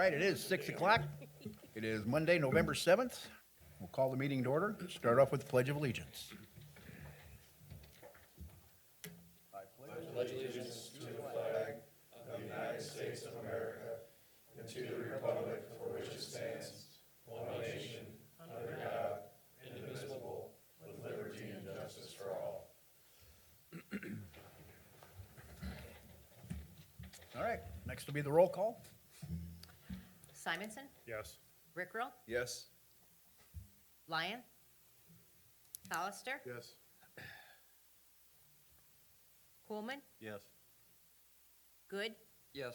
right, it is 6 o'clock. It is Monday, November 7th. We'll call the meeting to order. Start off with the Pledge of Allegiance. All right, next will be the roll call. Simonson, Yes. Rickrell, Yes. Lyon, Hollister, Yes. Coolman, Yes. Good, Yes.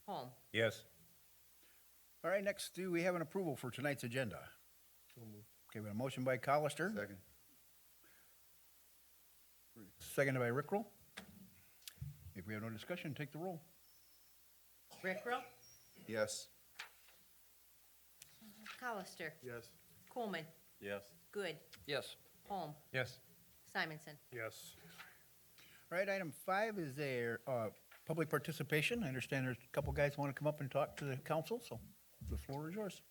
Holm. Yes. All right, next, do we have an approval for tonight's agenda? Okay, we have a motion by Hollister, Second. seconded by Rickrell. If we have no discussion, take the roll. Rickrell, Yes. Hollister, Yes. Coolman, Yes. Good, Yes. Holm, Yes. Simonson. Yes. All right, item 5 is their public participation. I understand there's a couple guys want to come up and talk to the council, so the floor is yours.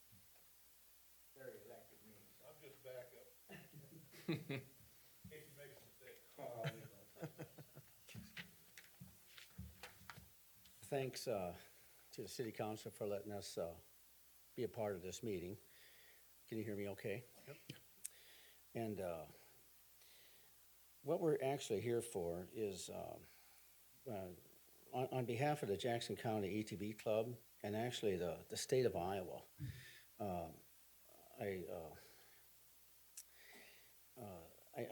Thanks to the city council for letting us be a part of this meeting. Can you hear me okay? Yep. And what we're actually here for is, on behalf of the Jackson County ATV Club and actually the state of Iowa,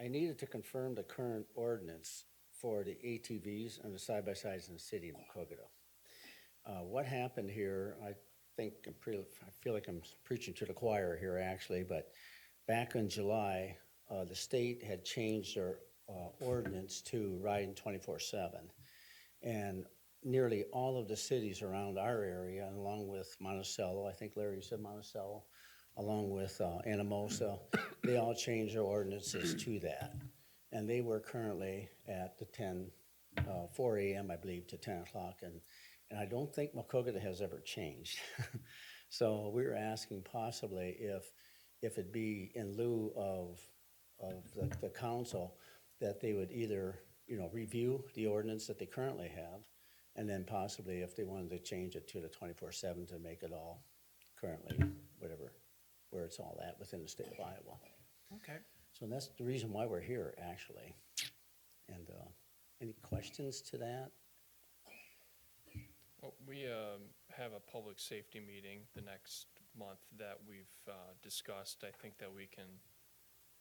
I needed to confirm the current ordinance for the ATVs and the side-by-sides in the city of Maquoketa. What happened here, I feel like I'm preaching to the choir here actually, but back in July, the state had changed their ordinance to riding 24/7. And nearly all of the cities around our area, along with Monticello, I think Larry said Monticello, along with Anamosa, they all changed their ordinances to that. And they were currently at the 4 a.m., I believe, to 10 o'clock. And I don't think Maquoketa has ever changed. So we were asking possibly if it be in lieu of the council, that they would either, review the ordinance that they currently have, and then possibly if they wanted to change it to the 24/7 to make it all currently, where it's all at within the state of Iowa. Okay. So that's the reason why we're here, actually. And any questions to that? Well, we have a public safety meeting the next month that we've discussed. I think that we can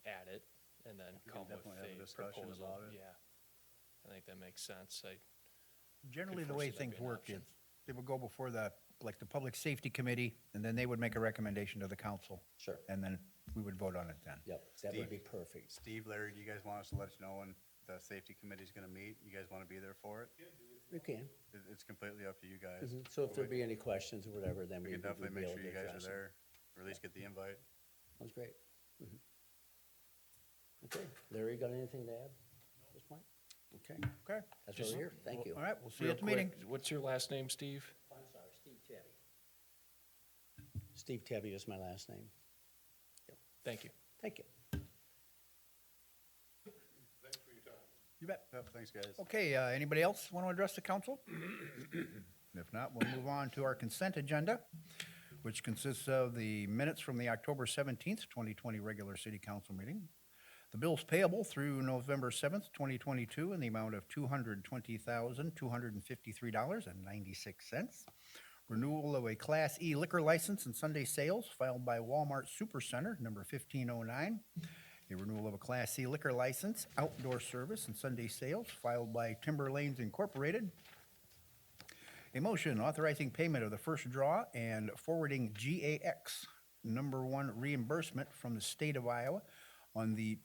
add it and then We can come with definitely have a a discussion proposal. about it. Yeah, I think that makes sense. Generally, the Could way foresee that things being an work option. is, they would go before the Public Safety Committee, and then they would make a recommendation to the council, Sure. and then we would vote on it then. Yep, that would be perfect. Steve, Larry, do you guys want us to let you know when the safety committee's gonna meet? You guys wanna be there for it? We can. It's completely up to you guys. So if there be any questions or whatever, then We we can would definitely be make able sure to you guys are address it. there, or at least get the invite. That's great. Mhm. Okay, Larry, got anything to add at this point? Okay, Okay. that's why we're here. Thank you. All right, we'll see you Real at the meeting. quick, what's your last name, Steve? I'm sorry, Steve Tebby. Steve Tebby is my last name. Thank you. Thank you. You bet. Yep, thanks, guys. Okay, anybody else want to address the council? If not, we'll move on to our consent agenda, which consists of the minutes from the October 17th, 2020 regular city council meeting, the bills payable through November 7th, 2022 in the amount of $220,253.96, renewal of a Class E liquor license and Sunday sales filed by Walmart Supercenter, number 1509, a renewal of a Class C liquor license, outdoor service and Sunday sales filed by Timber Lanes Incorporated. A motion authorizing payment of the first draw and forwarding GAX number 1 reimbursement from the state of Iowa on the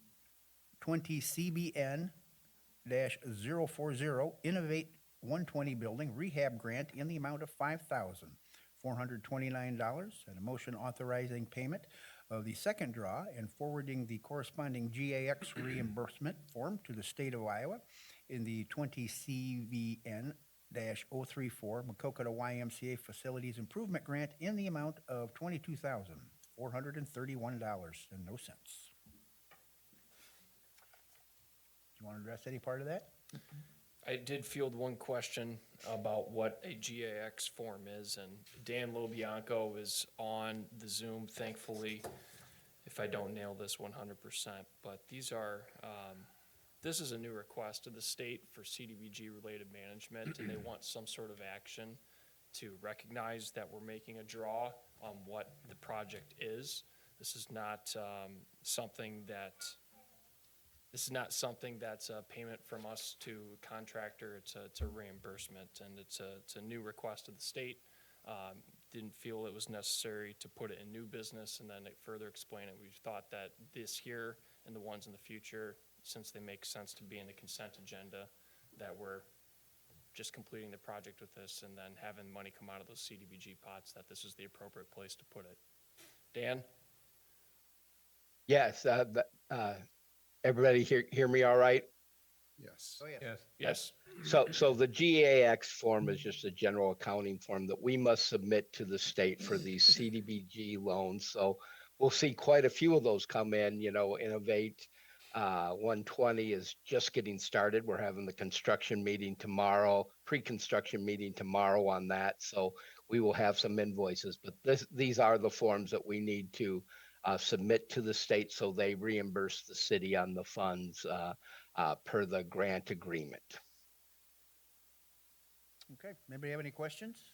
20 CBN-040 Innovate 120 Building Rehab Grant in the amount of $5,429, and a motion authorizing payment of the second draw and forwarding the corresponding GAX reimbursement form to the state of Iowa in the 20 CVN Maquoketa YMCA Facilities Improvement Grant in the amount of $22,431.00. Do you want to address any part of that? I did field one question about what a GAX form is, and Dan Lobianco is on the Zoom, thankfully, if I don't nail this 100%. But these are, this is a new request to the state for CDBG-related management, and they want some sort of action to recognize that we're making a draw on what the project is. This is not something that's a payment from us to a contractor. It's a reimbursement, and it's a new request of the state. Didn't feel it was necessary to put it in new business and then further explain it. We thought that this here and the ones in the future, since they make sense to be in the consent agenda, that we're just completing the project with this and then having money come out of those CDBG pots, that this is the appropriate place to put it. Dan? Yes, everybody hear me all right? Yes. Oh, yes. Yes. So the GAX form is just a general accounting form that we must submit to the state for these CDBG loans. So we'll see quite a few of those come in. Innovate 120 is just getting started. We're having the construction meeting tomorrow, pre-construction meeting tomorrow on that. So we will have some invoices, but these are the forms that we need to submit to the state so they reimburse the city on the funds per the grant agreement. Okay, anybody have any questions?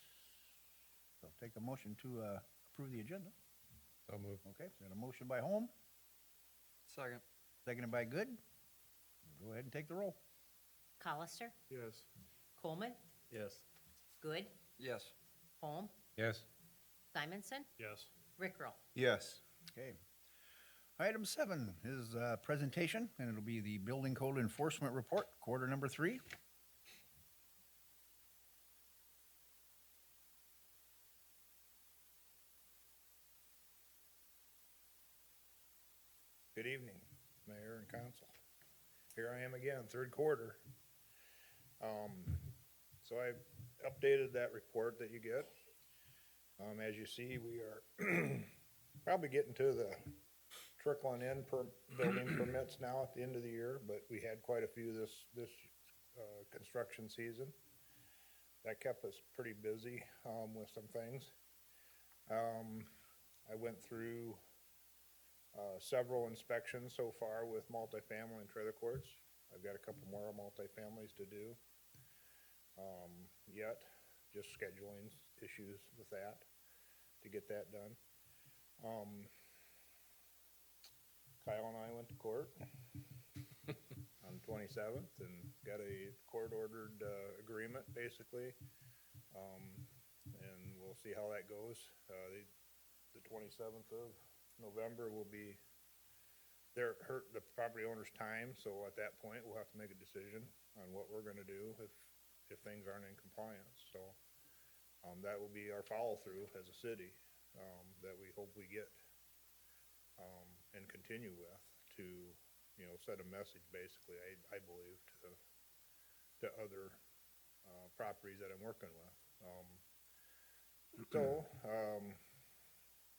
So take a motion to approve the agenda. So move. Okay, so got a motion by Holm, Second. seconded by Good. Go ahead and take the roll. Colister, Yes. Coleman, Yes. Good, Yes. Holm, Yes. Simonson, Yes. Rickrell. Yes. Okay. Item 7 is presentation, and it'll be the Building Code Enforcement Report, quarter number 3. Good evening, Mayor and Council. Here I am again, third quarter. So I updated that report that you get. As you see, we are probably getting to the trickling in per building permits now at the end of the year, but we had quite a few this construction season. That kept us pretty busy with some things. I went through several inspections so far with multifamily and trailer courts. I've got a couple more multifamilies to do yet, just scheduling issues with that to get that done. Kyle and I went to court on the 27th and got a court-ordered agreement, basically, and we'll see how that goes. The 27th of November will be the property owner's time, so at that point, we'll have to make a decision on what we're gonna do if things aren't in compliance. So that will be our follow-through as a city that we hope we get and continue with to, set a message, basically, I believe, to other properties that I'm working with.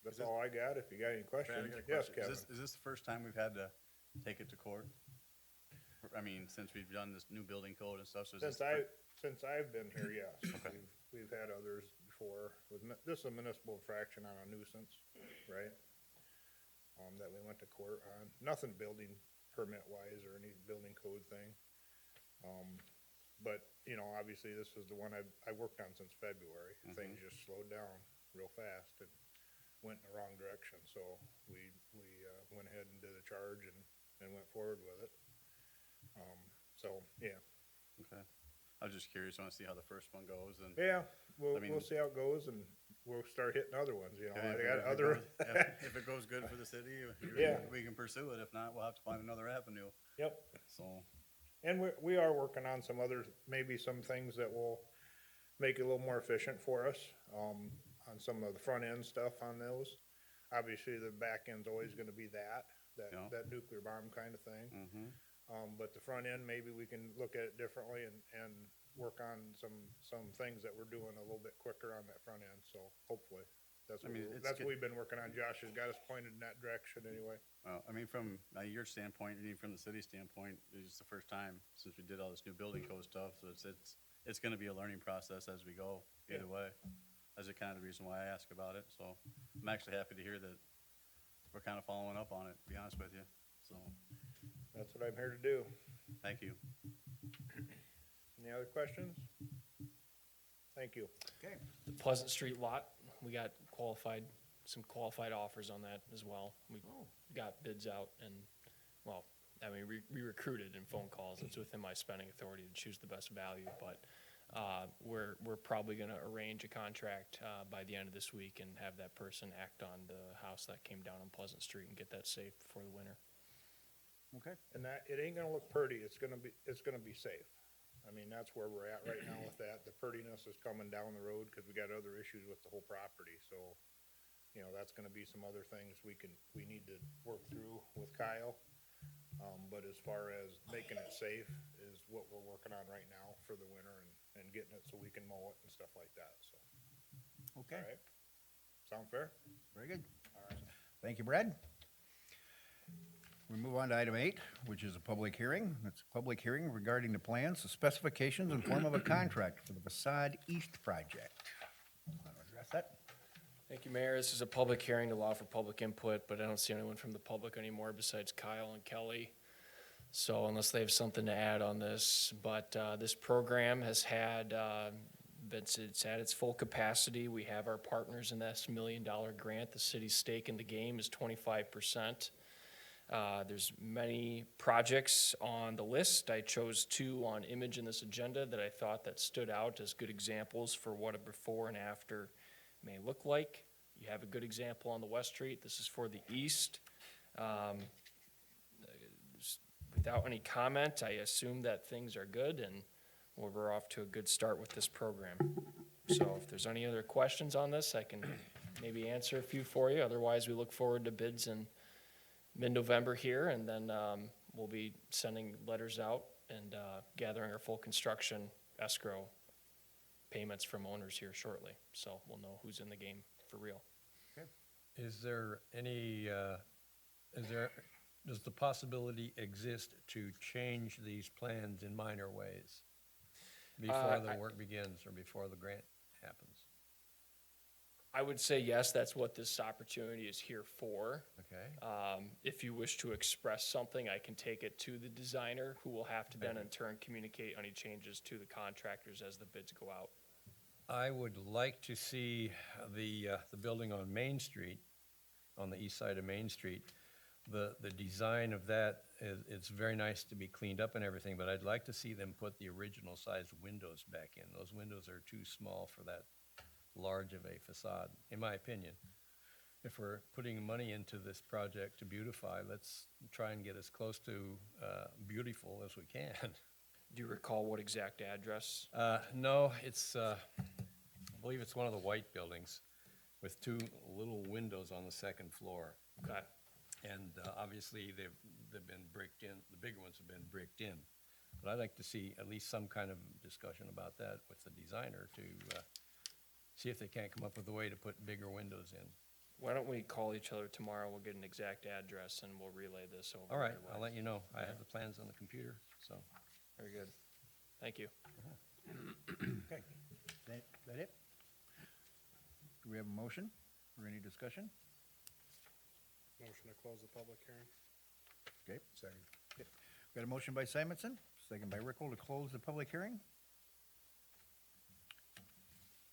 That's all I got. If you got any questions. Yes, Kevin. Is this the first time we've had to take it to court? I mean, since we've done this new building code and stuff, so is this? Since I've been here, yes. Okay. We've had others before. This is a municipal infraction on a nuisance, right? That we went to court on. Nothing building permit wise or any building code thing. But, obviously this is the one I worked on since February. Mhm. Things just slowed down real fast and went in the wrong direction. So we went ahead and did a charge and went forward with it. Yeah. Okay. I was just curious, I want to see how the first one goes and. Yeah, we'll I mean- see how it goes and we'll start hitting other ones, If I it- got if it other, goes- If it goes good for the city, Yeah. we can pursue it. If not, we'll have to find another avenue, yep. so. And we are working on some other, maybe some things that will make it a little more efficient for us, on some of the front end stuff on those. Obviously, the back end's always gonna be Yeah. that nuclear bomb kind of thing. Mm-hmm. But the front end, maybe we can look at it differently and work on some things that we're doing a little bit quicker on that front end, so hopefully. That's I what, mean, it's that's what good. we've been working on. Josh has got us pointed in that direction anyway. I mean, from your standpoint, and even from the city standpoint, it's the first time since we did all this new building code stuff, so it's gonna be a learning process as we go, either way. That's the kind of the reason why I ask about it, so I'm actually happy to hear that we're kind of following up on it, to be honest with you, so, That's what I'm here to do. thank you. Any other questions? Thank you. Okay. The Pleasant Street lot, we got some qualified offers on that as well. We got bids out and, well, I mean, we recruited in phone calls. It's within my spending authority to choose the best value, but we're probably gonna arrange a contract by the end of this week and have that person act on the house that came down on Pleasant Street and get that safe before the winter. Okay. And that, it ain't gonna look pretty, it's gonna be safe. I mean, that's where we're at right now with that. The prettiness is coming down the road, cause we got other issues with the whole property, so, you know, that's gonna be some other things we need to work through with Kyle. But as far as making it safe is what we're working on right now for the winter and getting it so we can mow it and stuff like that, so. Okay, All right. Sound fair? very good. Thank you, Brad. We move on to item 8, which is a public hearing. It's a public hearing regarding the plans, the specifications, and form of a contract for the Façade East Project. Want to address that? Thank you, Mayor. This is a public hearing to allow for public input, but I don't see anyone from the public anymore besides Kyle and Kelly. So unless they have something to add on this, but this program has had, it's at its full capacity. We have our partners in this $1 million grant. The city's stake in the game is 25%. There's many projects on the list. I chose 2 on image in this agenda that I thought that stood out as good examples for what a before and after may look like. You have a good example on the West Street. This is for the east. Without any comment, I assume that things are good and we're off to a good start with this program. So if there's any other questions on this, I can maybe answer a few for you. Otherwise, we look forward to bids in mid-November here, and then we'll be sending letters out and gathering our full construction escrow payments from owners here shortly. So we'll know who's in the game for real. Is there any, does the possibility exist to change these plans in minor ways before the work begins or before the grant happens? I would say yes, that's what this opportunity is here for. Okay. If you wish to express something, I can take it to the designer, who will have to then in turn communicate any changes to the contractors as the bids go out. I would like to see the building on Main Street, on the east side of Main Street. The design of that it's very nice to be cleaned up and everything, but I'd like to see them put the original size windows back in. Those windows are too small for that large of a facade, in my opinion. If we're putting money into this project to beautify, let's try and get as close to beautiful as we can. Do you recall what exact address? No, it's, I believe it's one of the white buildings with 2 little windows on the second floor. Okay. And obviously, they've been bricked in, the bigger ones have been bricked in. But I'd like to see at least some kind of discussion about that with the designer to see if they can't come up with a way to put bigger windows in. Why don't we call each other tomorrow, we'll get an exact address and we'll relay this over. All right, your way. I'll let you know. I have the plans on the computer, so. Very good. Thank you. Okay. That it? Do we have a motion or any discussion? Motion to close the public hearing. Okay. Second. Got a motion by Simonson, second by Rickel to close the public hearing.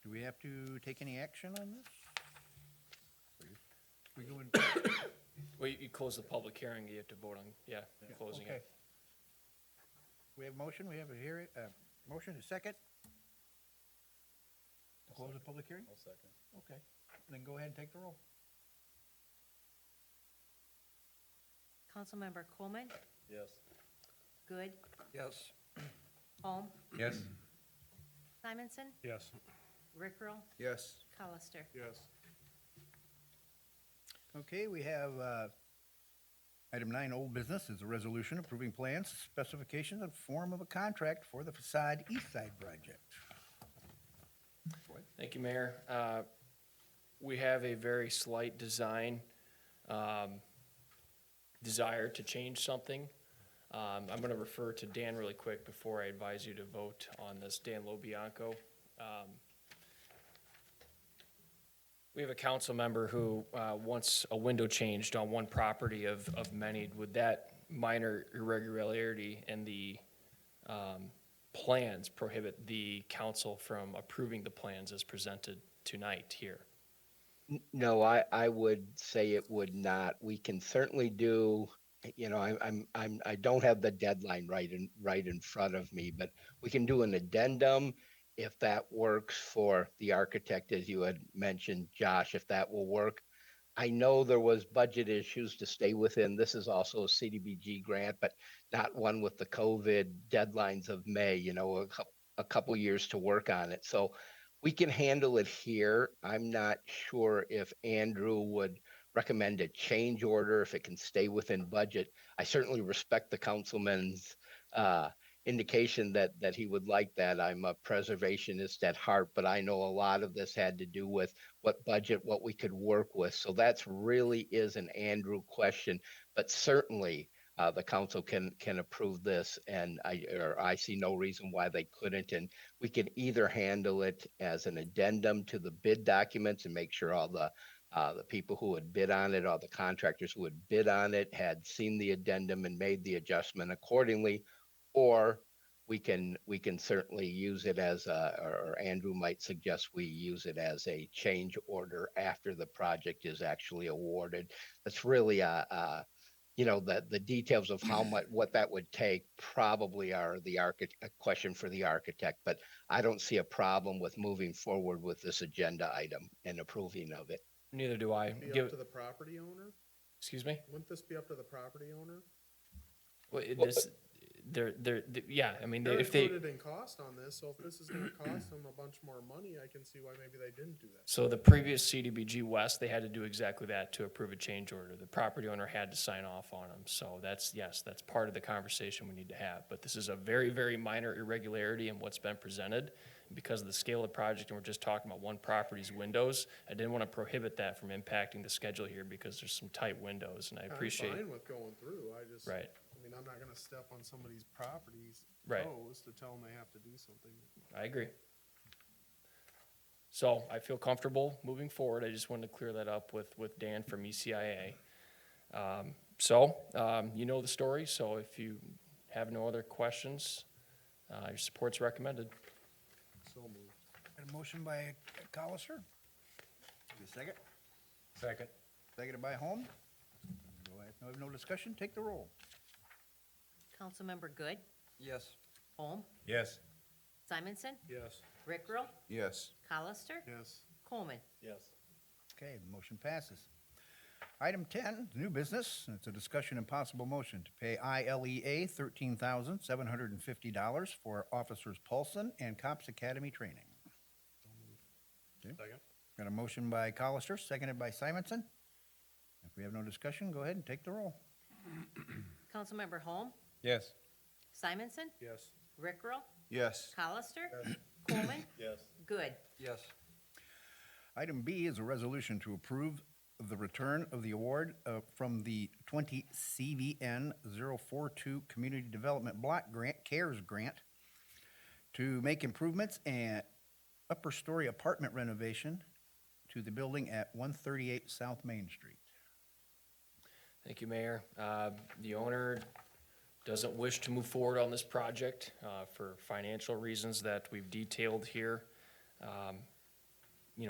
Do we have to take any action on this? We go in. Well, you close the public hearing, you have to vote on, closing Okay. it. We have a motion, we have a hearing, motion, a second? To close the public hearing? I'll second. Okay, then go ahead and take the roll. Councilmember Coleman, Yes. Good, Yes. Holm, Yes. Simonson, Yes. Rickrell, Yes. Colister. Yes. Okay, we have Item 9, old business, is a resolution approving plans, specifications, and form of a contract for the Façade East Side Project. Thank you, Mayor. We have a very slight design desire to change something. I'm going to refer to Dan really quick before I advise you to vote on this. Dan Lobianco. We have a council member who wants a window changed on one property of many. Would that minor irregularity in the plans prohibit the council from approving the plans as presented tonight here? No, I would say it would not. We can certainly do, I don't have the deadline right in front of me, but we can do an addendum if that works for the architect, as you had mentioned, Josh, if that will work. I know there was budget issues to stay within. This is also a CDBG grant, but not one with the COVID deadlines of May, a couple years to work on it. So we can handle it here. I'm not sure if Andrew would recommend a change order, if it can stay within budget. I certainly respect the councilman's indication that he would like that. I'm a preservationist at heart, but I know a lot of this had to do with what budget, what we could work with. So that's really is an Andrew question, but certainly the council can approve this, and I see no reason why they couldn't. And we can either handle it as an addendum to the bid documents and make sure all the people who would bid on it, all the contractors who would bid on it had seen the addendum and made the adjustment accordingly, or we can certainly use it as or Andrew might suggest we use it as a change order after the project is actually awarded. That's really the details of how much, what that would take probably are a question for the architect, but I don't see a problem with moving forward with this agenda item and approving of it. Neither do I. Be up to the property owner? Excuse me? Wouldn't this be up to the property owner? Well, yeah, I mean, They're if they, included in cost on this, so if this is gonna cost them a bunch more money, I can see why maybe they didn't do that. so the previous CDBG West, they had to do exactly that to approve a change order. The property owner had to sign off on them. So that's part of the conversation we need to have. But this is a very, very minor irregularity in what's been presented. Because of the scale of the project, and we're just talking about one property's windows, I didn't want to prohibit that from impacting the schedule here because there's some tight windows, and I appreciate. I'm fine with going through, Right. I mean, I'm not gonna step on somebody's property's Right. toes to tell them they have to do something. I agree. So I feel comfortable moving forward. I just wanted to clear that up with Dan from ECIA. You know the story, so if you have no other questions, your support's recommended. So moved. Got a motion by Colister. Give a second. Second. Seconded by Holm. Go ahead, no discussion, take the roll. Councilmember Good, Yes. Holm, Yes. Simonson, Yes. Rickrell, Yes. Hollister, Yes. Coleman. Yes. Okay, the motion passes. Item 10, new business. It's a discussion and possible motion to pay ILEA $13,750 for officers Paulsen and Cops Academy training. Okay. Second? Got a motion by Colister, seconded by Simonson. If we have no discussion, go ahead and take the roll. Councilmember Holm, Yes. Simonson, Yes. Rickrell, Yes. Hollister, Coleman, Yes. Good. Yes. Item B is a resolution to approve the return of the award from the 20 CVN 042 Community Development Block Grant, CARES Grant, to make improvements and upper story apartment renovation to the building at 138 South Main Street. Thank you, Mayor. The owner doesn't wish to move forward on this project for financial reasons that we've detailed here.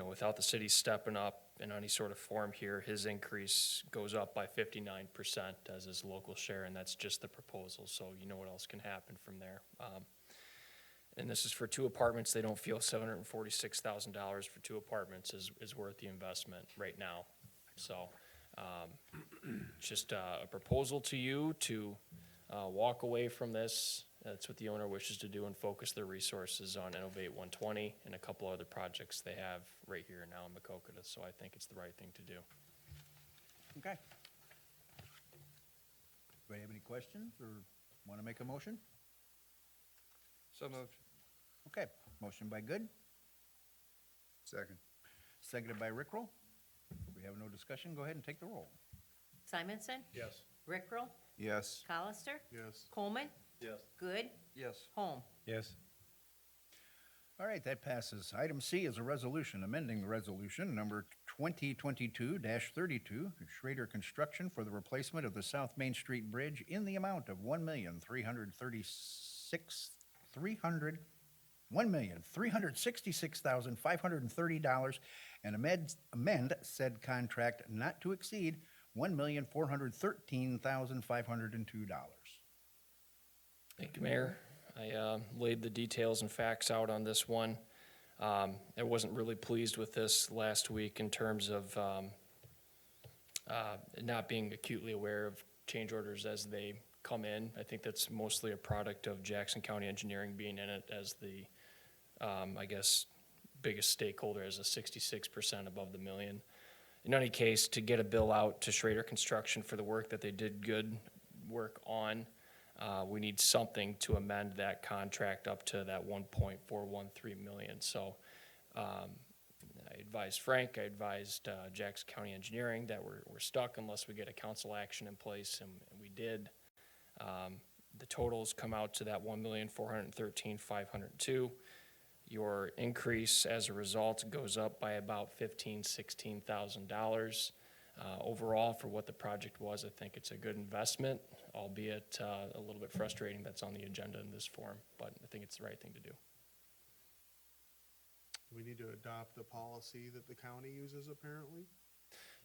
Without the city stepping up in any sort of form here, his increase goes up by 59% as his local share, and that's just the proposal, so you know what else can happen from there. And this is for 2 apartments. They don't feel $746,000 for 2 apartments is worth the investment right now. So just a proposal to you to walk away from this. That's what the owner wishes to do and focus their resources on Innovate 120 and a couple other projects they have right here now in Maquoketa. So I think it's the right thing to do. Okay. Anybody have any questions or want to make a motion? So moved. Okay, motion by Good, Second. seconded by Rickrell. We have no discussion, go ahead and take the roll. Simonson, Yes. Rickrell, Yes. Colister, Yes. Coleman, Yes. Good, Yes. Holm. Yes. All right, that passes. Item C is a resolution amending resolution number 2022-32, Schrader Construction for the replacement of the South Main Street Bridge in the amount of $1,366,530 and amend said contract not to exceed $1,413,502. Thank you, Mayor. I laid the details and facts out on this one. I wasn't really pleased with this last week in terms of not being acutely aware of change orders as they come in. I think that's mostly a product of Jackson County Engineering being in it as the, I guess, biggest stakeholder as a 66% above the million. In any case, to get a bill out to Schrader Construction for the work that they did good work on, we need something to amend that contract up to that 1.413 million. So I advised Frank, I advised Jackson County Engineering that we're stuck unless we get a council action in place, and we did. The totals come out to that 1,413,502. Your increase as a result goes up by about $16,000. Overall, for what the project was, I think it's a good investment, albeit a little bit frustrating that's on the agenda in this form, but I think it's the right thing to do. We need to adopt the policy that the county uses apparently.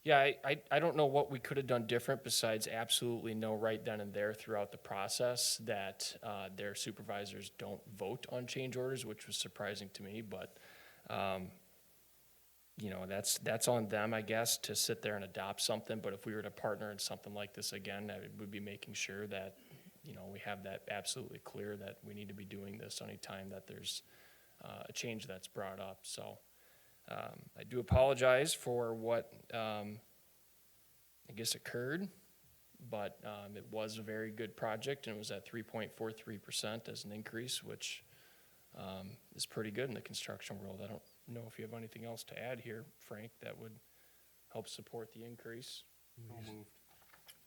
Yeah, I don't know what we could have done different besides absolutely know right then and there throughout the process that their supervisors don't vote on change orders, which was surprising to me, but you know, that's on them, I guess, to sit there and adopt something. But if we were to partner in something like this again, I would be making sure that, you know, we have that absolutely clear that we need to be doing this anytime that there's a change that's brought up. So I do apologize for what I guess occurred, but it was a very good project, and it was at 3.43% as an increase, which is pretty good in the construction world. I don't know if you have anything else to add here, Frank, that would help support the increase. moved.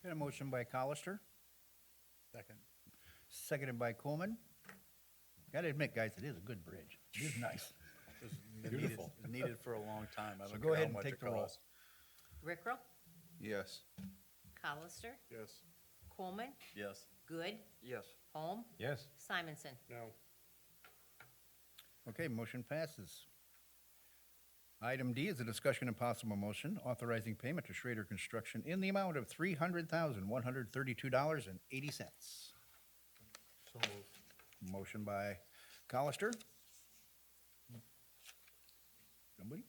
Got a motion by Colister, Second. seconded by Coleman. Gotta admit, guys, it is a good bridge. It is nice. Beautiful. Needed for a long time. I So don't go care how ahead and much take it the roll. costs. Rickrell, Yes. Colister, Yes. Coleman, Yes. Good, Yes. Holm, Yes. Simonson. No. Okay, motion passes. Item D is a discussion and possible motion authorizing payment to Schrader Construction in the amount of $300,132.80. So moved. Motion by Colister. Somebody?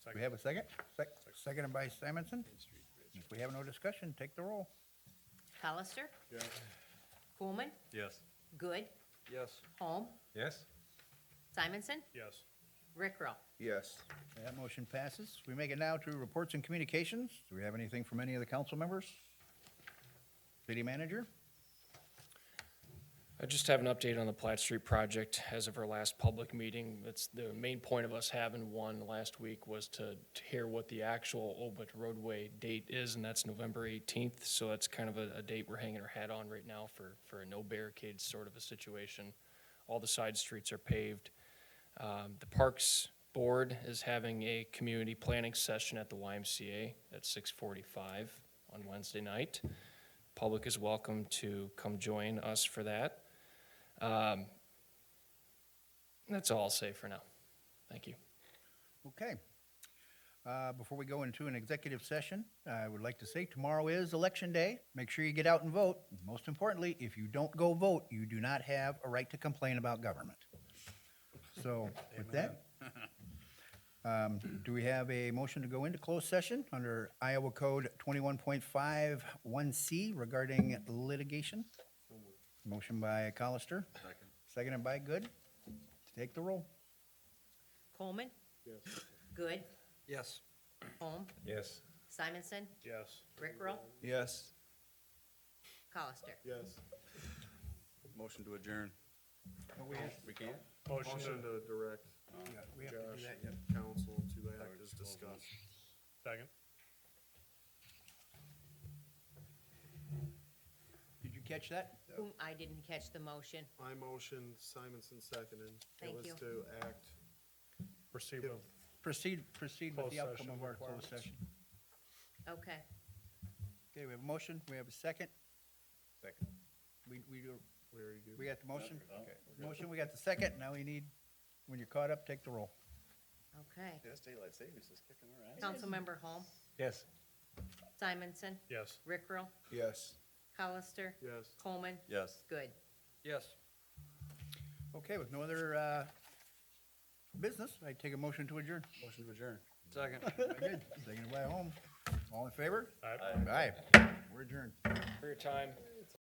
Do we have a second? Seconded by Simonson. If we have no discussion, take the roll. Colister, Yes. Coleman, Yes. Good, Yes. Holm, Yes. Simonson, Yes. Rickrell. Yes. That motion passes. We make it now to reports and communications. Do we have anything from any of the council members? City manager? I just have an update on the Platt Street project as of our last public meeting. That's the main point of us having one last week was to hear what the actual Obit roadway date is, and that's November 18th. So that's kind of a date we're hanging our hat on right now for a no barricades sort of a situation. All the side streets are paved. The Parks Board is having a community planning session at the YMCA at 6:45 on Wednesday night. Public is welcome to come join us for that. That's all I'll say for now. Thank you. Okay. Before we go into an executive session, I would like to say tomorrow is Election Day. Make sure you get out and vote. Most importantly, if you don't go vote, you do not have a right to complain about government. So with that, do we have a motion to go into closed session under Iowa Code 21.51C regarding litigation? Motion by Colister, Second. seconded by Good. Take the roll. Coleman, Yes. Good, Yes. Holm, Yes. Simonson, Yes. Rickrell, Yes. Hollister. Yes. Motion to adjourn. We can't? Motion to direct We have to do Josh that yet. and council to act as discussed. Second. Did you catch that? I didn't catch the motion. I motioned, Simonson seconded. Thank It you. was to act. Proceed Give- with, Proceed with Closed the outcome session of our closed requirements. session. Okay. Okay, we have a motion, we have a second. Second. We do, We already did. we got the motion? Oh, Okay. Motion, we got the second, now we need, when you're caught up, take the roll. Okay. Yeah, this daylight savings is kicking our ass. Councilmember Holm, Yes. Simonson, yes. Rickrell, Yes. Hollister, Yes. Coleman, Yes. Good. Yes. Okay, with no other, business, I take a motion to adjourn. Motion to adjourn. Second. Good, seconded by Holmes. All in favor? Aye. Aye. We're adjourned. For your time.